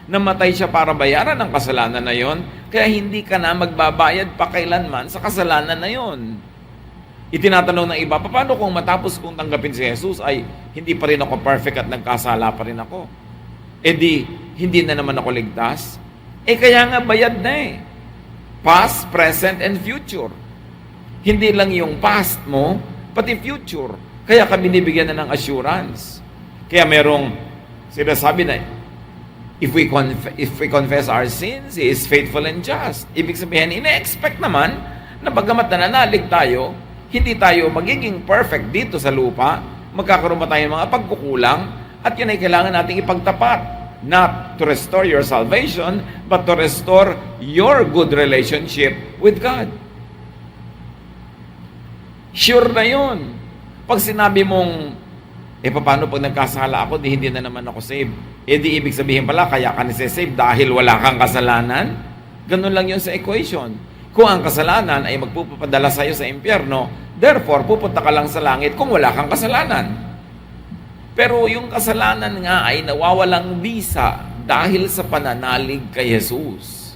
Namatay siya para bayaran ang kasalanan na yon, kaya hindi ka na magbabayad pa kailanman sa kasalanan na yon. Itinatanong ng iba, paano kung matapos kong tanggapin si Jesus ay hindi pa rin ako perfect at nagkasala pa rin ako? E di, hindi na naman ako ligtas? Kaya nga bayad na eh. Past, present, and future. Hindi lang yung past mo, pati future. Kaya ka binibigyan na ng assurance. Kaya merong sinasabi na, if we confess our sins, He is faithful and just. Ibig sabihin, ina-expect naman na bagamat nananalig tayo, hindi tayo magiging perfect dito sa lupa, magkakaroon pa tayo ng mga pagkukulang, at yun ay kailangan nating ipagtapat. Not to restore your salvation, but to restore your good relationship with God. Sure na yun. Pag sinabi mong, paano pag nagkasala ako, di hindi na naman ako saved? Di ibig sabihin pala, kaya ka nasi-save dahil wala kang kasalanan? Ganun lang yun sa equation. Kung ang kasalanan ay magpupadala sa'yo sa impyerno, therefore, pupunta ka lang sa langit kung wala kang kasalanan. Pero yung kasalanan nga ay nawawalang bisa dahil sa pananalig kay Jesus.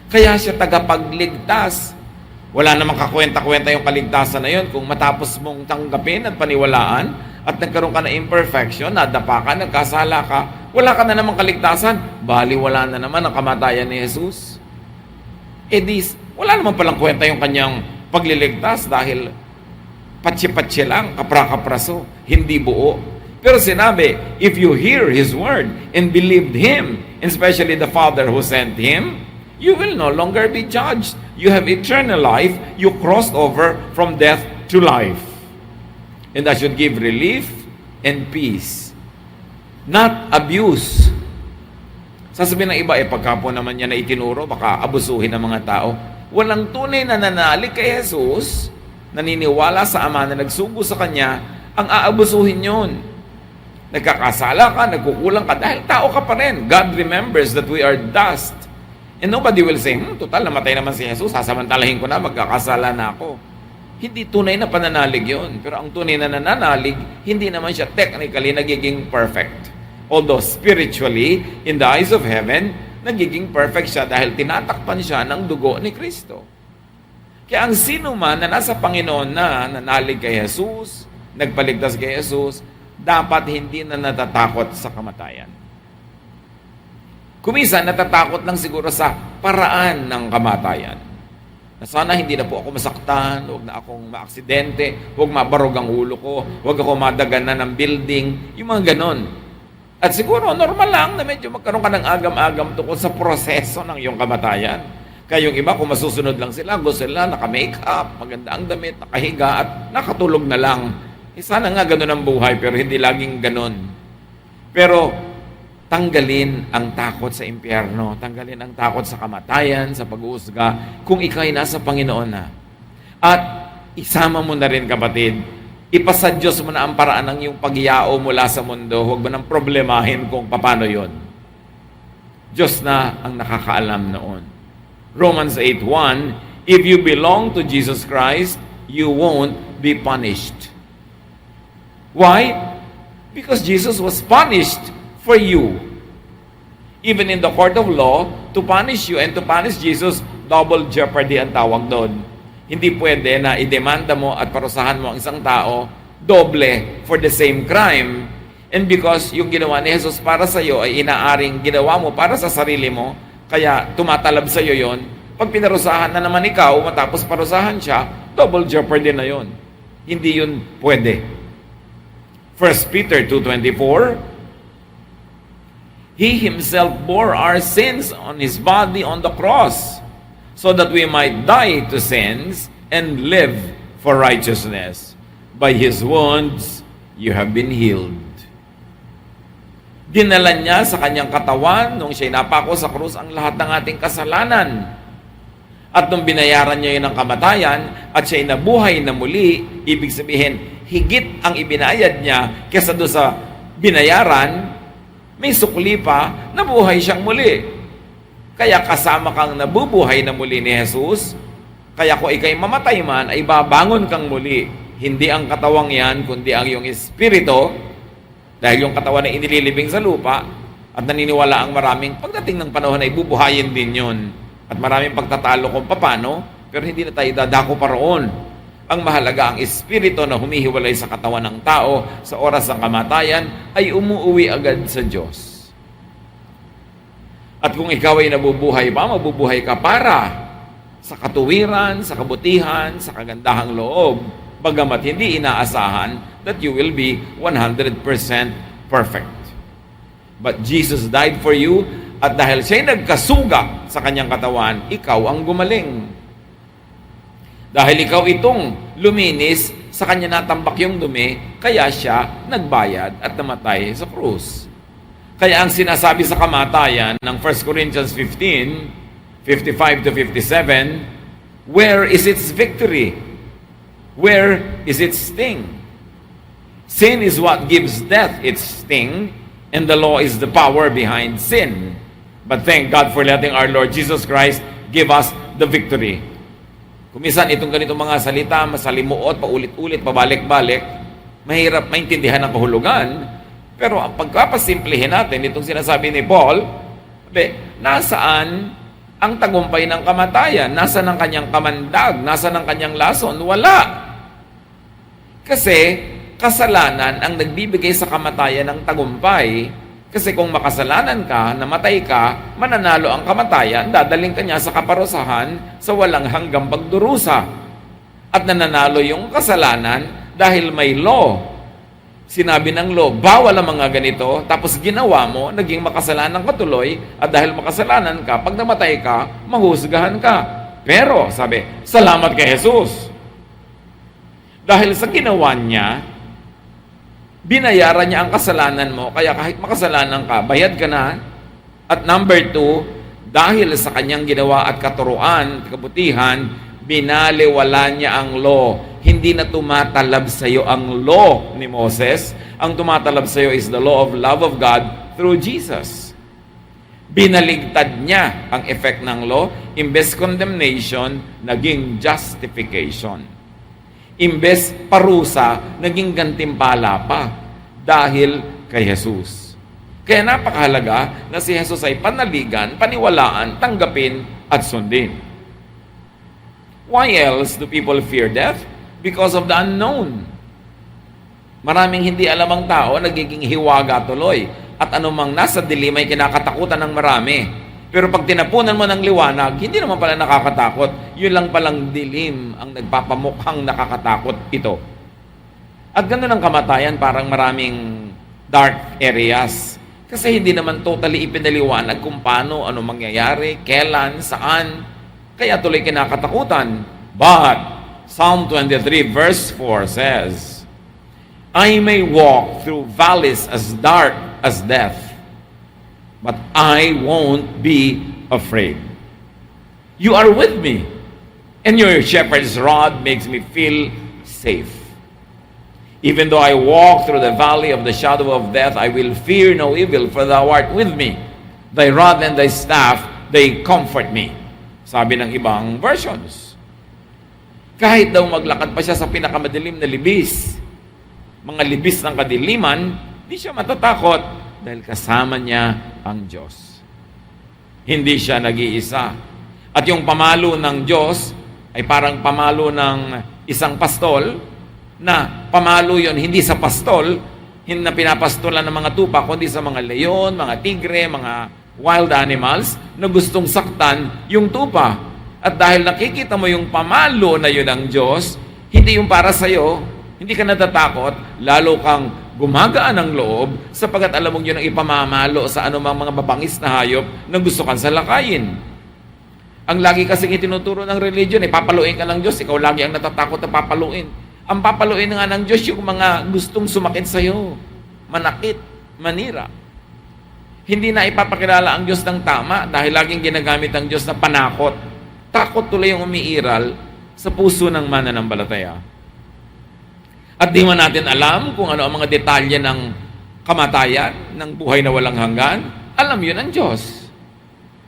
Kaya siya tagapagligtas. Wala namang kakwenta-kwenta yung kaligtasan na yun kung matapos mong tanggapin at paniwalaan at nagkaroon ka na imperfection, nadapa ka, nagkasala ka, wala ka na namang kaligtasan, baliwala na naman ang kamatayan ni Jesus. Wala naman palang kwenta yung kanyang pagliligtas dahil patsi-patsi lang, kapra-kapraso, hindi buo. Pero sinabi, if you hear His word and believed Him, and especially the Father who sent Him, you will no longer be judged. You have eternal life. You crossed over from death to life. And that should give relief and peace. Not abuse. Sasabihin ng iba, pagka po naman niya na itinuro, baka abusuhin ng mga tao. Walang tunay na nananalig kay Jesus, naniniwala sa Ama na nagsugo sa Kanya, ang aabusuhin yun. Nagkakasala ka, nagkukulang ka, dahil tao ka pa rin. God remembers that we are dust. And nobody will say, total, namatay naman si Jesus, sasamantalahin ko na, magkakasala na ako. Hindi tunay na pananalig yun. Pero ang tunay na nananalig, hindi naman siya technically nagiging perfect. Although spiritually, in the eyes of heaven, nagiging perfect siya dahil tinatakpan siya ng dugo ni Kristo. Kaya ang sino man na nasa Panginoon na nanalig kay Jesus, nagpaligtas kay Jesus, dapat hindi na natatakot sa kamatayan. Kuminsan, natatakot lang siguro sa paraan ng kamatayan. Na sana hindi na po ako masaktan, huwag na akong maaksidente, huwag mabarog ang ulo ko, huwag ako madaganan ng building, yung mga ganon. At siguro, normal lang na medyo magkaroon ka ng agam-agam tungkol sa proseso ng iyong kamatayan. Kaya yung iba, kung masusunod lang sila, gusto nila naka-makeup, maganda ang damit, nakahiga, at nakatulog na lang. Sana nga ganun ang buhay, pero hindi laging ganun. Pero, tanggalin ang takot sa impyerno, tanggalin ang takot sa kamatayan, sa pag-uusga, kung ikaw ay nasa Panginoon na. At, isama mo na rin, kapatid, ipasa Diyos mo na ang paraan ng iyong pagyao mula sa mundo, huwag mo nang problemahin kung paano yon. Diyos na ang nakakaalam noon. Romans 8:1, if you belong to Jesus Christ, you won't be punished. Why? Because Jesus was punished for you. Even in the court of law, to punish you and to punish Jesus, double jeopardy ang tawag doon. Hindi pwede na idemanda mo at parusahan mo ang isang tao doble for the same crime. And because yung ginawa ni Jesus para sa iyo ay inaaring ginawa mo para sa sarili mo, kaya tumatalab sa iyo yon. Pag pinarusahan na naman ikaw, matapos parusahan siya, double jeopardy na yon. Hindi yun pwede. 1 Peter 2:24, He Himself bore our sins on His body on the cross, so that we might die to sins and live for righteousness. By His wounds, you have been healed. Dinala niya sa kanyang katawan nung siya'y napako sa krus ang lahat ng ating kasalanan. At nung binayaran niya yun ng kamatayan at siya'y nabuhay na muli, ibig sabihin, higit ang ibinayad niya kesa doon sa binayaran, may sukli pa, nabuhay siyang muli. Kaya kasama kang nabubuhay na muli ni Jesus, kaya kung ikay mamatay man, ay babangon kang muli. Hindi ang katawang yan, kundi ang iyong espiritu, dahil yung katawan na inililibing sa lupa, At naniniwala ang maraming pagdating ng panahon ay bubuhayin din yun. At maraming pagtatalo kung paano, pero hindi na tayo dadako pa roon. Ang mahalaga, ang espiritu na humihiwalay sa katawan ng tao sa oras ng kamatayan ay umuuwi agad sa Diyos. At kung ikaw ay nabubuhay pa, mabubuhay ka para sa katuwiran, sa kabutihan, sa kagandahang loob, bagamat hindi inaasahan that you will be 100% perfect. But Jesus died for you, at dahil siya'y nagkasuga sa kanyang katawan, ikaw ang gumaling. Dahil ikaw itong luminis, sa kanya natambak yung dumi, kaya siya nagbayad at namatay sa krus. Kaya ang sinasabi sa kamatayan ng 1 Corinthians 15, 55 to 57, where is its victory? Where is its sting? Sin is what gives death its sting, and the law is the power behind sin. But thank God for letting our Lord Jesus Christ give us the victory. Kumisan itong ganitong mga salita, masalimuot, paulit-ulit, pabalik-balik, mahirap maintindihan ang kahulugan. Pero ang pagkapasimplihin natin, itong sinasabi ni Paul, nasaan ang tagumpay ng kamatayan? Nasaan ang kanyang kamandag? Nasaan ang kanyang lason? Wala. Kasi kasalanan ang nagbibigay sa kamatayan ng tagumpay. Kasi kung makasalanan ka, namatay ka, mananalo ang kamatayan, dadaling ka niya sa kaparusahan sa walang hanggang pagdurusa. At nananalo yung kasalanan dahil may law. Sinabi ng law, bawal ang mga ganito, tapos ginawa mo, naging makasalanan ka tuloy, at dahil makasalanan ka, pag namatay ka, mahusgahan ka. Pero, sabi, salamat kay Jesus. Dahil sa ginawa niya, binayaran niya ang kasalanan mo, kaya kahit makasalanan ka, bayad ka na. At number 2, dahil sa kanyang ginawa at katuruan, kabutihan, binaliwala niya ang law. Hindi na tumatalab sa iyo ang law ni Moses. Ang tumatalab sa iyo is the law of love of God through Jesus. Binaligtad niya ang effect ng law. Imbes condemnation, naging justification. Imbes parusa, naging gantimpala pa dahil kay Jesus. Kaya napakahalaga na si Jesus ay panaligan, paniwalaan, tanggapin at sundin. Why else do people fear death? Because of the unknown. Maraming hindi alam ang tao, nagiging hiwaga tuloy. At anumang nasa dilim ay kinakatakutan ng marami. Pero pag tinapunan mo ng liwanag, hindi naman pala nakakatakot. Yun lang palang dilim ang nagpapamukhang nakakatakot ito. At ganoon ang kamatayan, parang maraming dark areas. Kasi hindi naman totally ipinaliwanag kung paano, ano mangyayari, kailan, saan. Kaya tuloy kinakatakutan. But Psalm 23 verse 4 says, I may walk through valleys as dark as death, but I won't be afraid. You are with me, and your shepherd's rod makes me feel safe. Even though I walk through the valley of the shadow of death, I will fear no evil, for thou art with me. Thy rod and thy staff, they comfort me. Sabi ng ibang versions. Kahit daw maglakad pa siya sa pinakamadilim na libis, mga libis ng kadiliman, di siya matatakot dahil kasama niya ang Diyos. Hindi siya nag-iisa. At yung pamalo ng Diyos ay parang pamalo ng isang pastol, na pamalo yon hindi sa pastol, hindi na pinapastolan ng mga tupa, kundi sa mga leon, mga tigre, mga wild animals na gustong saktan yung tupa. At dahil nakikita mo yung pamalo na yun ng Diyos, hindi yung para sa'yo, hindi ka natatakot, lalo kang gumagaan ng loob sapagkat alam mong yun ang ipamamalo sa anumang mga mabangis na hayop na gusto kang salakayin. Ang lagi kasing itinuturo ng religion, papaluin ka ng Diyos, ikaw lagi ang natatakot na papaluin. Ang papaluin nga ng Diyos yung mga gustong sumakit sa'yo, manakit, manira. Hindi na ipapakilala ang Diyos ng tama dahil laging ginagamit ang Diyos na panakot. Takot tuloy yung umiiral sa puso ng mananampalataya. At di man natin alam kung ano ang mga detalye ng kamatayan, ng buhay na walang hanggan. Alam yun ang Diyos.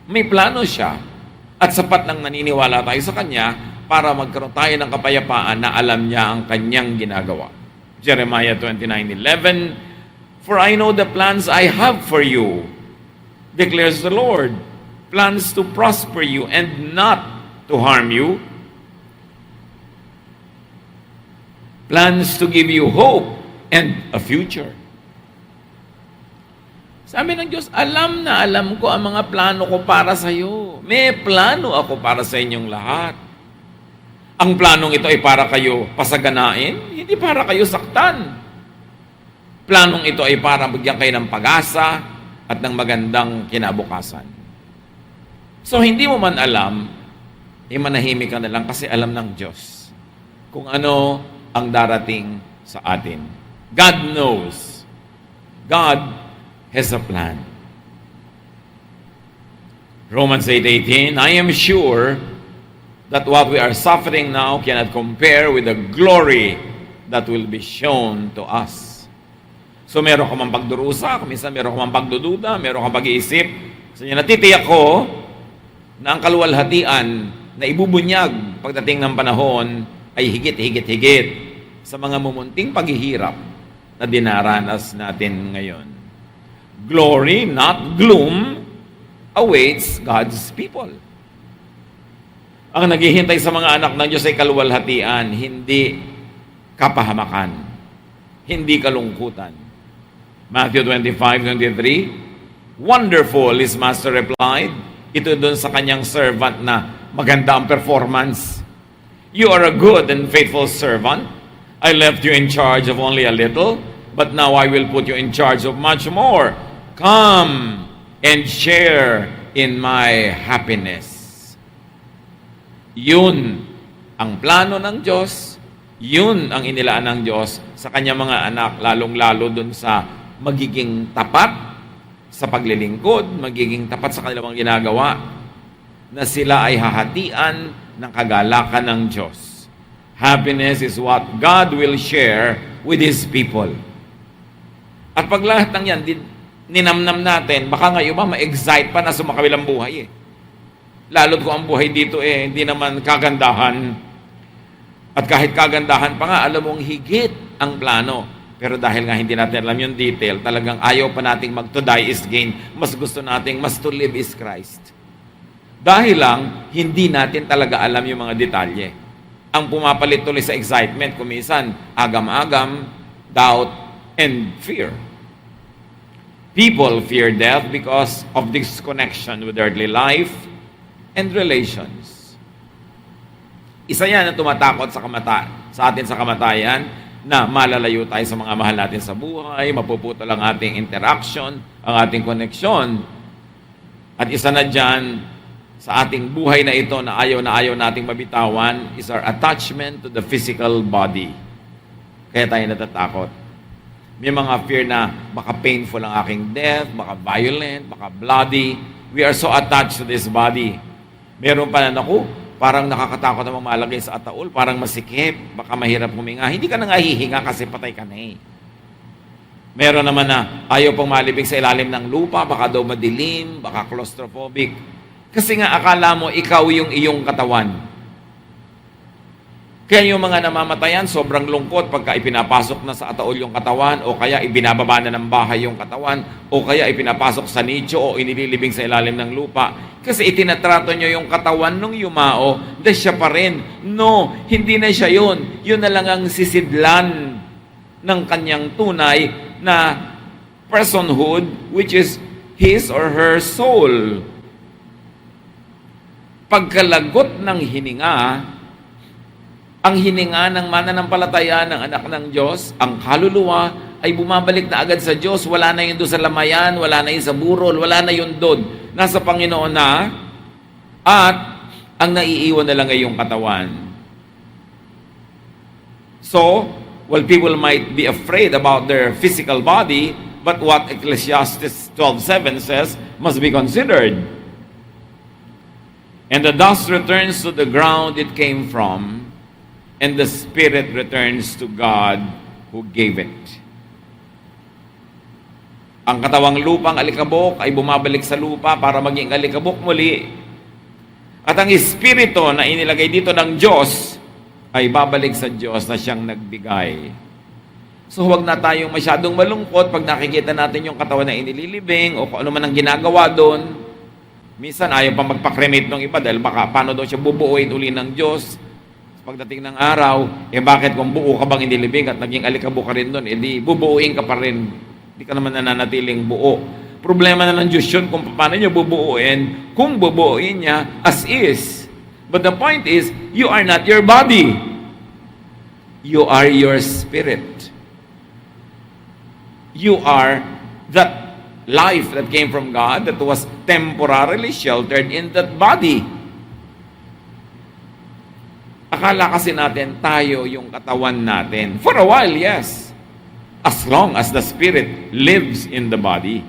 May plano siya. At sapat nang naniniwala tayo sa Kanya para magkaroon tayo ng kapayapaan na alam niya ang Kanyang ginagawa. Jeremiah 29:11, For I know the plans I have for you, declares the Lord. Plans to prosper you and not to harm you. Plans to give you hope and a future. Sabi ng Diyos, alam na alam ko ang mga plano ko para sa iyo. May plano ako para sa inyong lahat. Ang planong ito ay para kayo pasaganain, hindi para kayo saktan. Planong ito ay para bigyan kayo ng pag-asa at ng magandang kinabukasan. So hindi mo man alam, manahimik ka na lang kasi alam ng Diyos kung ano ang darating sa atin. God knows. God has a plan. Romans 8:18, I am sure that what we are suffering now cannot compare with the glory that will be shown to us. So meron ka mang pagdurusa, minsan meron ka mang pagdududa, meron ka pag-iisip. So natitiyak ko na ang kaluwalhatian na ibubunyag pagdating ng panahon ay higit sa mga mumunting paghihirap na dinaranas natin ngayon. Glory, not gloom, awaits God's people. Ang naghihintay sa mga anak ng Diyos ay kaluwalhatian, hindi kapahamakan, hindi kalungkutan. Matthew 25:23, wonderful, his master replied. Ito doon sa kanyang servant na maganda ang performance. You are a good and faithful servant. I left you in charge of only a little, but now I will put you in charge of much more. Come and share in my happiness. Yun ang plano ng Diyos, yun ang inilaan ng Diyos sa kanyang mga anak, lalong-lalo dun sa magiging tapat sa paglilingkod, magiging tapat sa kanilang mga ginagawa, na sila ay hahatian ng kagalakan ng Diyos. Happiness is what God will share with His people. At pag lahat ng yan, ninamnam natin, baka ngayon ba ma-excite pa na sumakabilang buhay eh. Lalo't kung ang buhay dito hindi naman kagandahan. At kahit kagandahan pa nga, alam mong higit ang plano. Pero dahil nga hindi natin alam yung detail, talagang ayaw pa nating to die is gain. Mas gusto nating mas to live is Christ. Dahil lang, hindi natin talaga alam yung mga detalye. Ang pumapalit tuloy sa excitement, kumisan, agam-agam, doubt, and fear. People fear death because of disconnection with earthly life and relations. Isa yan ang tumatakot sa atin sa kamatayan, na malalayo tayo sa mga mahal natin sa buhay, mapuputol ang ating interaction, ang ating koneksyon. At isa na dyan, sa ating buhay na ito na ayaw nating mabitawan, is our attachment to the physical body. Kaya tayo natatakot. May mga fear na baka painful ang aking death, baka violent, baka bloody. We are so attached to this body. Meron pa na, parang nakakatakot na malagay sa ataol, parang masikip, baka mahirap huminga. Hindi ka na nga hihinga kasi patay ka na eh. Meron naman na ayaw pang malibig sa ilalim ng lupa, baka daw madilim, baka claustrophobic. Kasi nga akala mo ikaw yung iyong katawan. Kaya yung mga namamatayan, sobrang lungkot pagka ipinapasok na sa ataol yung katawan, o kaya ibinababa na ng bahay yung katawan, o kaya ipinapasok sa nicho o inililibing sa ilalim ng lupa. Kasi itinatrato nyo yung katawan nung yumao, na siya pa rin. No, hindi na siya yun. Yun na lang ang sisidlan ng kanyang tunay na personhood, which is his or her soul. Pagkalagot ng hininga, ang hininga ng mananampalataya ng anak ng Diyos, ang kaluluwa, ay bumabalik na agad sa Diyos. Wala na yun doon sa lamayan, wala na yun sa burol, wala na yun doon. Nasa Panginoon na, at ang naiiwan na lang ay yung katawan. So, while people might be afraid about their physical body, but what Ecclesiastes 12:7 says must be considered. And the dust returns to the ground it came from, and the spirit returns to God who gave it. Ang katawang lupang alikabok ay bumabalik sa lupa para maging alikabok muli. At ang espiritu na inilagay dito ng Diyos ay babalik sa Diyos na siyang nagbigay. So huwag na tayong masyadong malungkot pag nakikita natin yung katawan na inililibing o kung ano man ang ginagawa doon. Minsan ayaw pa magpa-cremate ng iba dahil baka paano daw siya bubuuin uli ng Diyos. Pagdating ng araw, bakit kung buo ka bang inilibing at naging alikabo ka rin doon, di bubuuin ka pa rin. Di ka naman nananatiling buo. Problema na ng Diyos yun kung paano niya bubuuin, kung bubuuin niya as is. But the point is, you are not your body. You are your spirit. You are that life that came from God that was temporarily sheltered in that body. Akala kasi natin tayo yung katawan natin. For a while, yes. As long as the spirit lives in the body.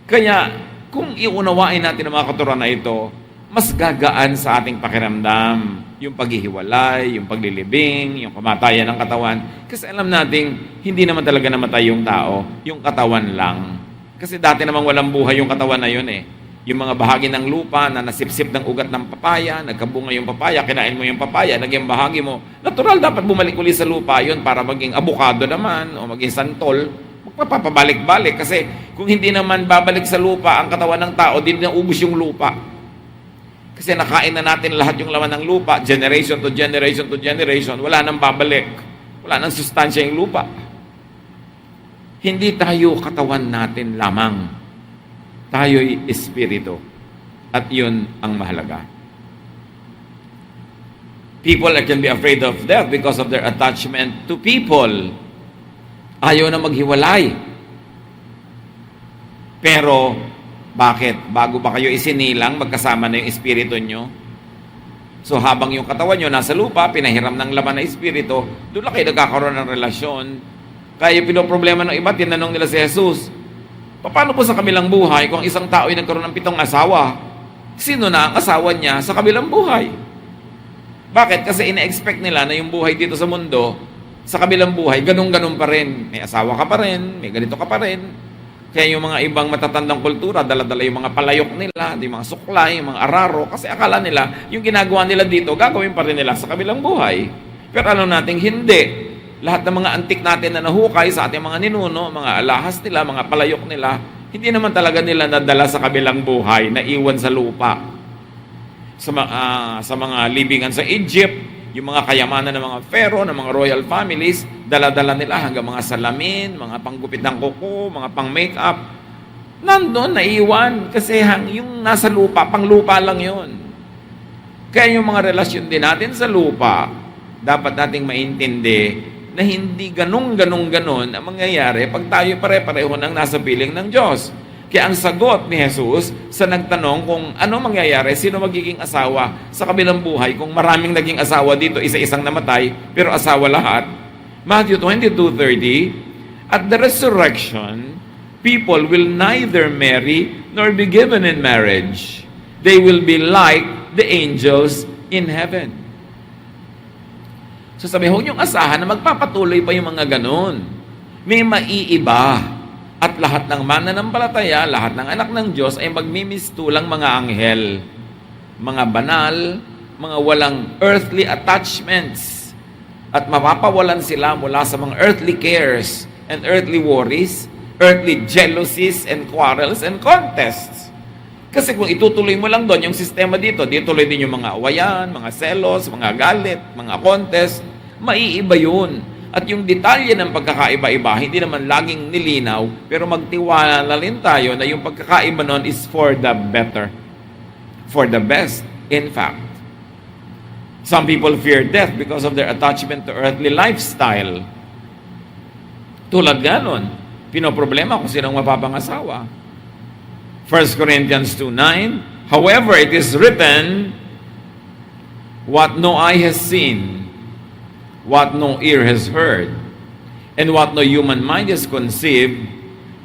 Kaya, kung iunawain natin ang mga katuruan na ito, mas gagaan sa ating pakiramdam. Yung paghihiwalay, yung paglilibing, yung kamatayan ng katawan. Kasi alam nating hindi naman talaga namatay yung tao, yung katawan lang. Kasi dati namang walang buhay yung katawan na yun eh. Yung mga bahagi ng lupa na nasipsip ng ugat ng papaya, nagkabunga yung papaya, kinain mo yung papaya, naging bahagi mo. Natural dapat bumalik uli sa lupa yun para maging abukado naman o maging santol. Magpapabalik-balik kasi kung hindi naman babalik sa lupa ang katawan ng tao, din naubos yung lupa. Kasi nakain na natin lahat yung laman ng lupa, generation to generation to generation, wala nang babalik. Wala nang sustansya yung lupa. Hindi tayo katawan natin lamang. Tayo'y espiritu. At yun ang mahalaga. People can be afraid of death because of their attachment to people. Ayaw na maghiwalay. Pero, bakit? Bago ba kayo isinilang, magkasama na yung espiritu nyo? So habang yung katawan nyo nasa lupa, pinahiram ng laman na espiritu, doon lang kayo nagkakaroon ng relasyon. Kaya yung pinoproblema ng iba, tinanong nila si Jesus, paano po sa kabilang buhay kung isang tao ay nagkaroon ng 7 asawa? Sino na ang asawa niya sa kabilang buhay? Bakit? Kasi ina-expect nila na yung buhay dito sa mundo, sa kabilang buhay, ganun-ganun pa rin. May asawa ka pa rin, may ganito ka pa rin. Kaya yung mga ibang matatandang kultura, dala-dala yung mga palayok nila, yung mga suklay, yung mga araro, kasi akala nila, yung ginagawa nila dito, gagawin pa rin nila sa kabilang buhay. Pero alam natin, hindi. Lahat ng mga antik natin na nahukay sa ating mga ninuno, mga alahas nila, mga palayok nila, hindi naman talaga nila nadala sa kabilang buhay, naiwan sa lupa. Sa mga libingan sa Egypt, yung mga kayamanan ng mga pharaoh, ng mga royal families, dala-dala nila hanggang mga salamin, mga panggupit ng kuko, mga pang-makeup. Nandun, naiwan. Kasi yung nasa lupa, pang-lupa lang yun. Kaya yung mga relasyon din natin sa lupa, dapat nating maintindi na hindi ganun ang mangyayari pag tayo pare-pareho nang nasa piling ng Diyos. Kaya ang sagot ni Jesus sa nagtanong kung ano mangyayari, sino magiging asawa sa kabilang buhay kung maraming naging asawa dito, isa-isang namatay, pero asawa lahat. Matthew 22:30, at the resurrection, people will neither marry nor be given in marriage. They will be like the angels in heaven. So sabi, huwag niyong asahan na magpapatuloy pa yung mga ganun. May maiiba. At lahat ng mananampalataya, lahat ng anak ng Diyos ay magmimistulang mga anghel. Mga banal, mga walang earthly attachments. At mapapawalan sila mula sa mga earthly cares and earthly worries, earthly jealousies and quarrels and contests. Kasi kung itutuloy mo lang doon yung sistema dito, dituloy din yung mga awayan, mga selos, mga galit, mga contest, maiiba yun. At yung detalye ng pagkakaiba-iba, hindi naman laging nilinaw, pero magtiwala na rin tayo na yung pagkakaiba nun is for the better. For the best, in fact. Some people fear death because of their attachment to earthly lifestyle. Tulad nga nun, pinoproblema kung sinong mapapangasawa. 1 Corinthians 2:9, however, it is written, what no eye has seen, what no ear has heard, and what no human mind has conceived,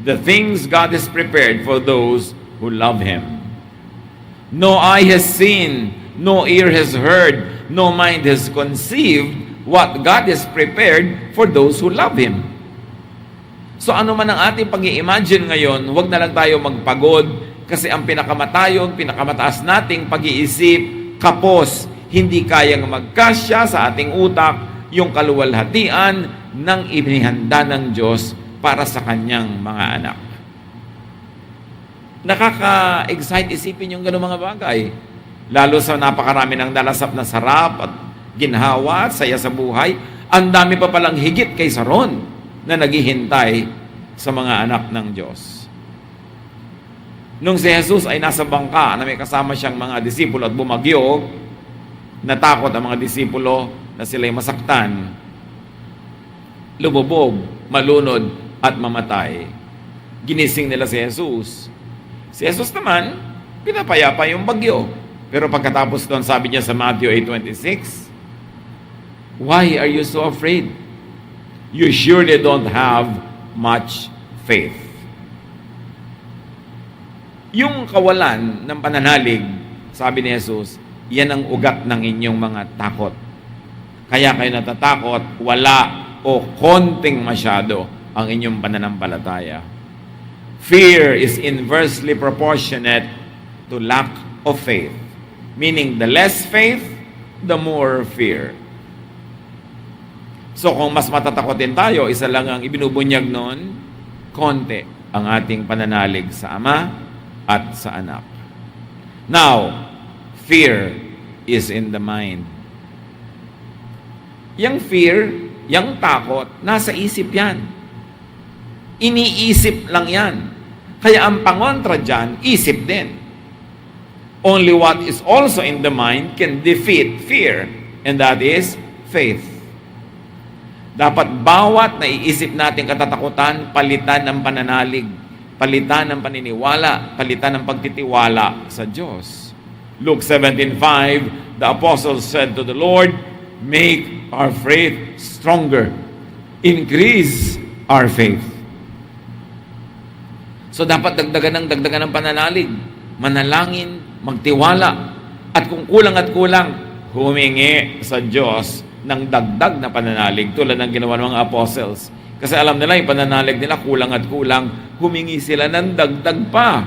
the things God has prepared for those who love Him. No eye has seen, no ear has heard, no mind has conceived what God has prepared for those who love Him. So ano man ang ating pag-i-imagine ngayon, huwag na lang tayo magpagod kasi ang pinakamatayog, pinakamataas nating pag-iisip, kapos, hindi kayang magkasya sa ating utak, yung kaluwalhatian, ng inihanda ng Diyos para sa kanyang mga anak. Nakaka-excite isipin yung gano'ng mga bagay. Lalo sa napakarami ng nalasap na sarap at ginhawa at saya sa buhay, ang dami pa palang higit kaysa ron na naghihintay sa mga anak ng Diyos. Nung si Jesus ay nasa bangka na may kasama siyang mga disipulo at bumagyo, natakot ang mga disipulo na sila'y masaktan, lumubog, malunod at mamatay. Ginising nila si Jesus. Si Jesus naman, pinapayapa yung bagyo. Pero pagkatapos doon, sabi niya sa Matthew 8:26, "Why are you so afraid? You surely don't have much faith." Yung kawalan ng pananalig, sabi ni Jesus, yan ang ugat ng inyong mga takot. Kaya kayo natatakot, wala o konting masyado ang inyong pananampalataya. Fear is inversely proportionate to lack of faith. Meaning, the less faith, the more fear. So, kung mas matatakotin tayo, isa lang ang ibinubunyag noon, konti ang ating pananalig sa Ama at sa Anak. Now, fear is in the mind. Yang fear, yang takot, nasa isip yan. Iniisip lang yan. Kaya ang pangontra dyan, isip din. Only what is also in the mind can defeat fear, and that is faith. Dapat bawat naiisip natin katatakutan, palitan ng pananalig, palitan ng paniniwala, palitan ng pagtitiwala sa Diyos. Luke 17:5, the apostles said to the Lord, "Make our faith stronger. Increase our faith." So dapat dagdagan ng pananalig, manalangin, magtiwala, at kung kulang at kulang, humingi sa Diyos ng dagdag na pananalig tulad ng ginawa ng mga apostles. Kasi alam nila, yung pananalig nila kulang at kulang, humingi sila ng dagdag pa.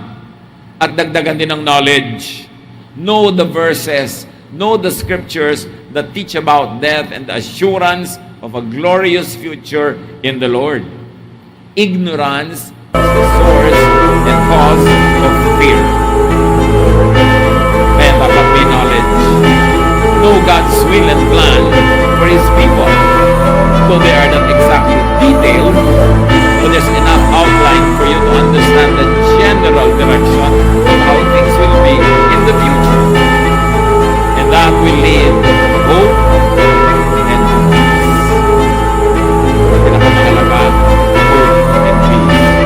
At dagdagan din ng knowledge. Know the verses, know the scriptures that teach about death and the assurance of a glorious future in the Lord. Ignorance is the source and cause of fear. Kaya dapat may knowledge. Know God's will and plan for His people. Though they are not exactly detailed, but there's enough outline for you to understand the general direction of how things will be in the future. And that will lead to hope and peace. Ang pinakamahalaga, hope and peace.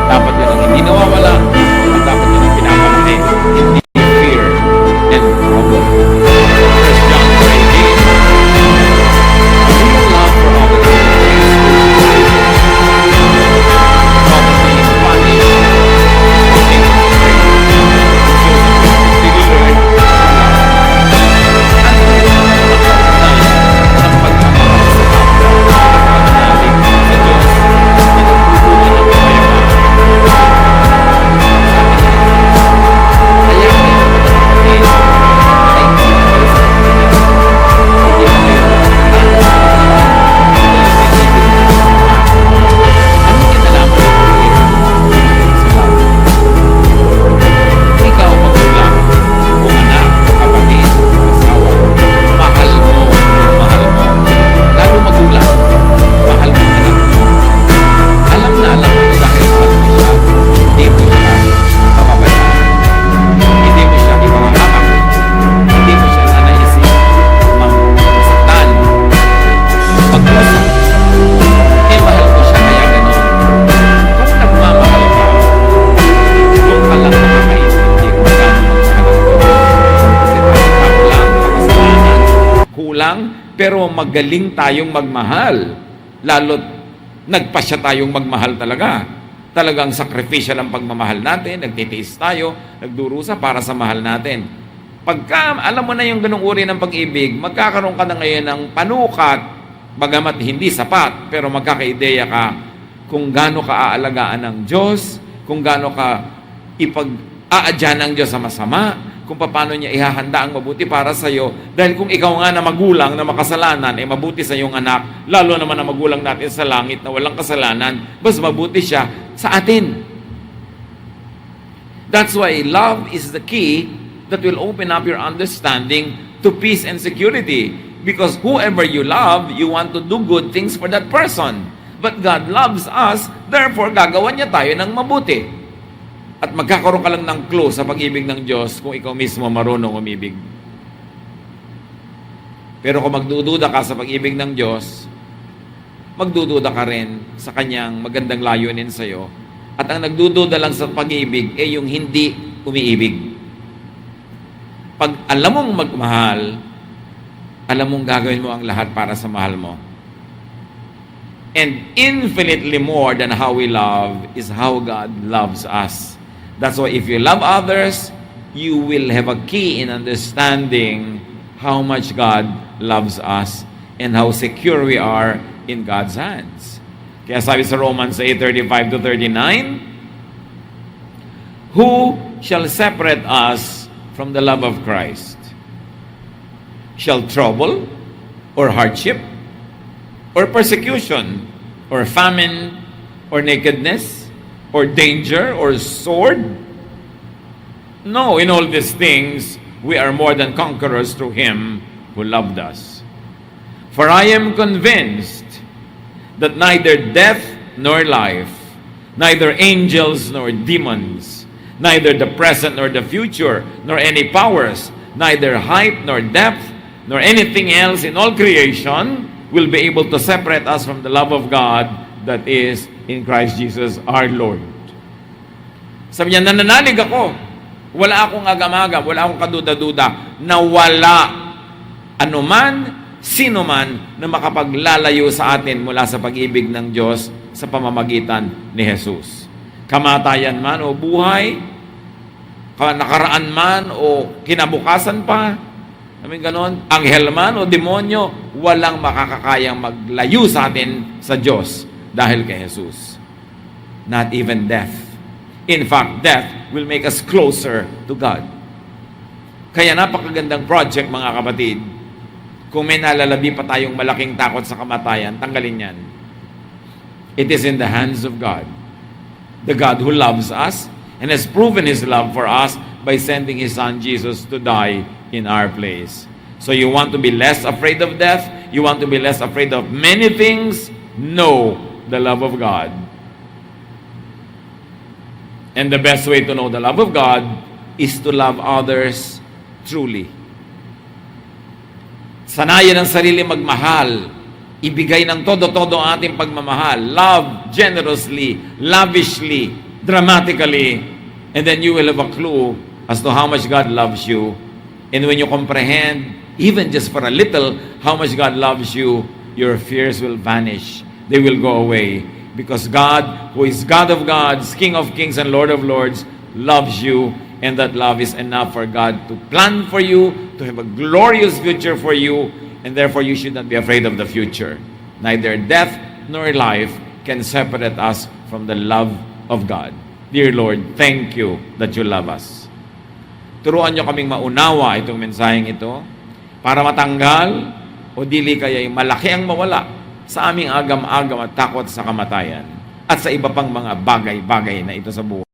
Dapat yun ang hindi nawawala, at dapat yun ang pinapalaki, hindi fear and trouble. 1 John 3:8, real love for others not being punished, being afraid, so that we can learn to love. At ng pagmamahal sa kapwa, pagmamahal sa Diyos, na nagpupunta ng kapayapaan. Kaya ikaw magulang o anak o kapatid o asawa, mahal mo, lalo magulang, mahal mo anak mo. Alam mo dahil mahal mo siya, hindi mo siya papabayaan, hindi mo siya ipapahamak, hindi mo siya nanaisip masaktan, magpuso. Mahal mo siya kaya gano'n. Kung nagmamahal ka, doon ka lang makakaintindi kung gaano magmahal ang Diyos. Kasi tayo lang, makasalanan, kulang, pero magaling tayong magmahal. Lalo't nagpasya tayong magmahal talaga. Talagang sakripisyal ang pagmamahal natin, nagtitiis tayo, nagdurusa para sa mahal natin. Pagka alam mo na yung ganung uri ng pag-ibig, magkakaroon ka na ngayon ng panukat, bagamat hindi sapat, pero magkakaideya ka kung gaano ka aalagaan ng Diyos, kung gaano ka Aadyan ang Diyos sa masama, kung paano niya ihahanda ang mabuti para sa iyo. Dahil kung ikaw nga na magulang na makasalanan, ay mabuti sa iyong anak, lalo naman ang magulang natin sa langit na walang kasalanan, mas mabuti siya sa atin. That's why love is the key that will open up your understanding to peace and security. Because whoever you love, you want to do good things for that person. But God loves us, therefore gagawan niya tayo ng mabuti. At magkakaroon ka lang ng clue sa pag-ibig ng Diyos kung ikaw mismo marunong umibig. Pero kung magdududa ka sa pag-ibig ng Diyos, magdududa ka rin sa Kanyang magandang layunin sa iyo. At ang nagdududa lang sa pag-ibig ay yung hindi umiibig. Pag alam mong magmahal, alam mong gagawin mo ang lahat para sa mahal mo. And infinitely more than how we love is how God loves us. That's why if you love others, you will have a key in understanding how much God loves us and how secure we are in God's hands. Kaya sabi sa Romans 8:35-39, who shall separate us from the love of Christ? Shall trouble, or hardship, or persecution, or famine, or nakedness, or danger, or sword? No, in all these things, we are more than conquerors through Him who loved us. For I am convinced that neither death nor life, neither angels nor demons, neither the present nor the future, nor any powers, neither height nor depth, nor anything else in all creation will be able to separate us from the love of God that is in Christ Jesus our Lord. Sabi niya, nananalig ako. Wala akong agam-agam, wala akong kaduda-duda na wala anuman, sino man na makapaglalayo sa atin mula sa pag-ibig ng Diyos sa pamamagitan ni Jesus. Kamatayan man o buhay, nakaraan man o kinabukasan pa, sabi ganon, anghel man o demonyo, walang makakakayang maglayo sa atin sa Diyos dahil kay Jesus. Not even death. In fact, death will make us closer to God. Kaya napakagandang project, mga kapatid. Kung may nalalabi pa tayong malaking takot sa kamatayan, tanggalin yan. It is in the hands of God. The God who loves us and has proven His love for us by sending His Son Jesus to die in our place. So you want to be less afraid of death? You want to be less afraid of many things? Know the love of God. And the best way to know the love of God is to love others truly. Sanayan ang sarili magmahal. Ibigay ng todo-todo ang ating pagmamahal. Love generously, lavishly, dramatically. And then you will have a clue as to how much God loves you. And when you comprehend, even just for a little, how much God loves you, your fears will vanish. They will go away. Because God, who is God of gods, King of kings, and Lord of lords, loves you. And that love is enough for God to plan for you, to have a glorious future for you. And therefore, you should not be afraid of the future. Neither death nor life can separate us from the love of God. Dear Lord, thank you that you love us. Turuan nyo kaming maunawa itong mensaheng ito para matanggal o dili kaya'y malaki ang mawala sa aming agam-agam at takot sa kamatayan at sa iba pang mga bagay-bagay na ito sa buhay.